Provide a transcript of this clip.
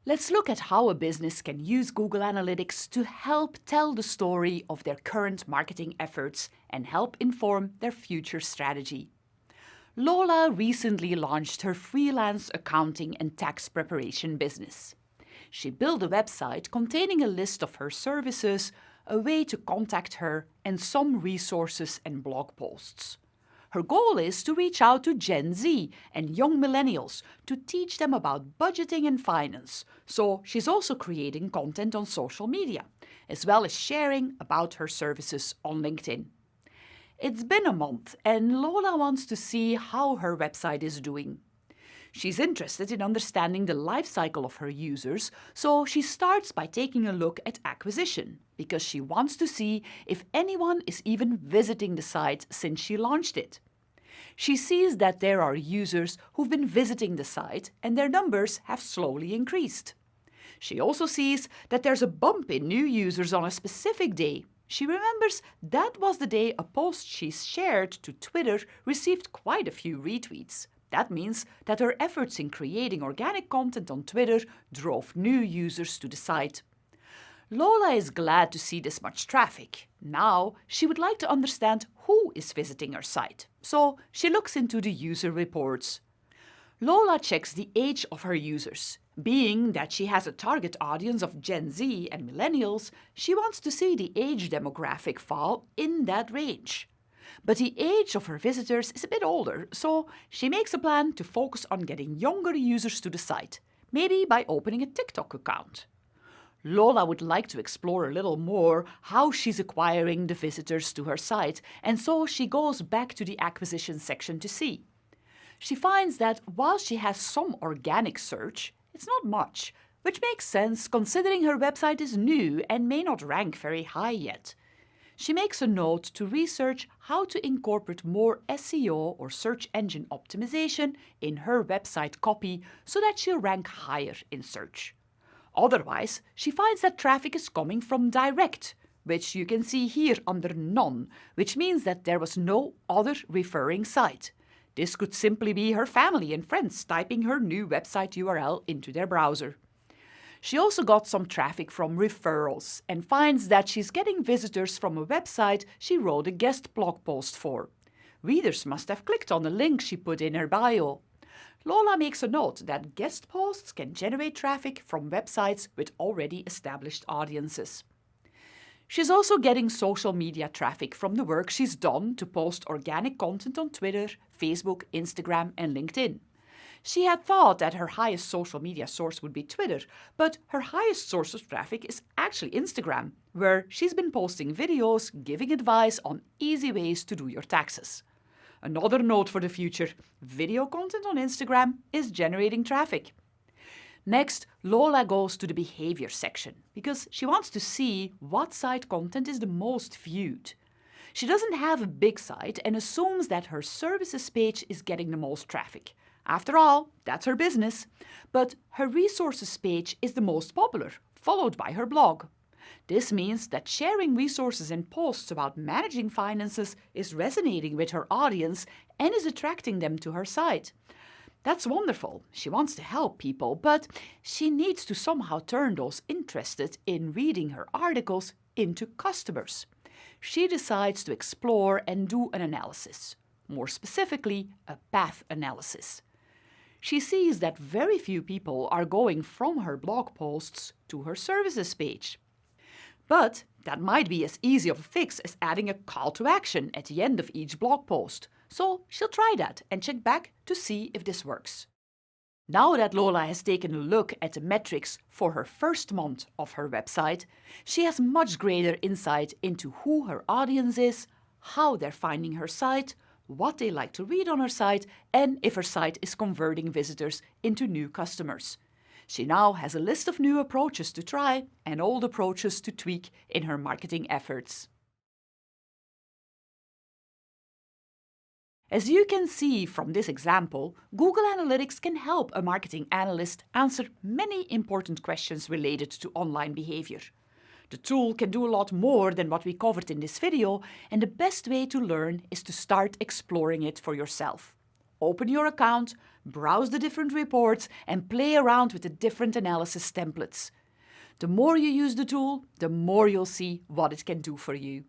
Let's look at how a business can use Google Analytics to help tell the story of their current marketing efforts and help inform their future strategy. Lola recently launched her freelance accounting and tax preparation business. She built a website containing a list of her services, a way to contact her, and some resources and blog posts. Her goal is to reach out to Gen Z and young millennials to teach them about budgeting and finance, so she's also creating content on social media, as well as sharing about her services on LinkedIn. It's been a month and Lola wants to see how her website is doing. She's interested in understanding the life cycle of her users, so she starts by taking a look at acquisition, because she wants to see if anyone is even visiting the site since she launched it. She sees that there are users who've been visiting the site and their numbers have slowly increased. She also sees that there's a bump in new users on a specific day. She remembers that was the day a post she shared to Twitter received quite a few retweets. That means that her efforts in creating organic content on Twitter drove new users to the site. Lola is glad to see this much traffic. Now she would like to understand who is visiting her site, so she looks into the user reports. Lola checks the age of her users. Being that she has a target audience of Gen Z and millennials, she wants to see the age demographic fall in that range. But the age of her visitors is a bit older, so she makes a plan to focus on getting younger users to the site, maybe by opening a TikTok account. Lola would like to explore a little more how she's acquiring the visitors to her site, and so she goes back to the acquisition section to see. She finds that while she has some organic search, it's not much, which makes sense considering her website is new and may not rank very high yet. She makes a note to research how to incorporate more SEO or search engine optimization in her website copy so that she'll rank higher in search. Otherwise, she finds that traffic is coming from direct, which you can see here under None, which means that there was no other referring site. This could simply be her family and friends typing her new website URL into their browser. She also got some traffic from referrals and finds that she's getting visitors from a website she wrote a guest blog post for. Readers must have clicked on the link she put in her bio. Lola makes a note that guest posts can generate traffic from websites with already established audiences. She's also getting social media traffic from the work she's done to post organic content on Twitter, Facebook, Instagram, and LinkedIn. She had thought that her highest social media source would be Twitter, but her highest source of traffic is actually Instagram, where she's been posting videos giving advice on easy ways to do your taxes. Another note for the future, video content on Instagram is generating traffic. Next, Lola goes to the behavior section because she wants to see what site content is the most viewed. She doesn't have a big site and assumes that her services page is getting the most traffic. After all, that's her business. But her resources page is the most popular, followed by her blog. This means that sharing resources and posts about managing finances is resonating with her audience and is attracting them to her site. That's wonderful. She wants to help people, but she needs to somehow turn those interested in reading her articles into customers. She decides to explore and do an analysis, more specifically, a path analysis. She sees that very few people are going from her blog posts to her services page. But that might be as easy of a fix as adding a call to action at the end of each blog post. So she'll try that and check back to see if this works. Now that Lola has taken a look at the metrics for her first month of her website, she has much greater insight into who her audience is, how they're finding her site, what they like to read on her site, and if her site is converting visitors into new customers. She now has a list of new approaches to try and old approaches to tweak in her marketing efforts. As you can see from this example, Google Analytics can help a marketing analyst answer many important questions related to online behavior. The tool can do a lot more than what we covered in this video, and the best way to learn is to start exploring it for yourself. Open your account, browse the different reports, and play around with the different analysis templates. The more you use the tool, the more you'll see what it can do for you.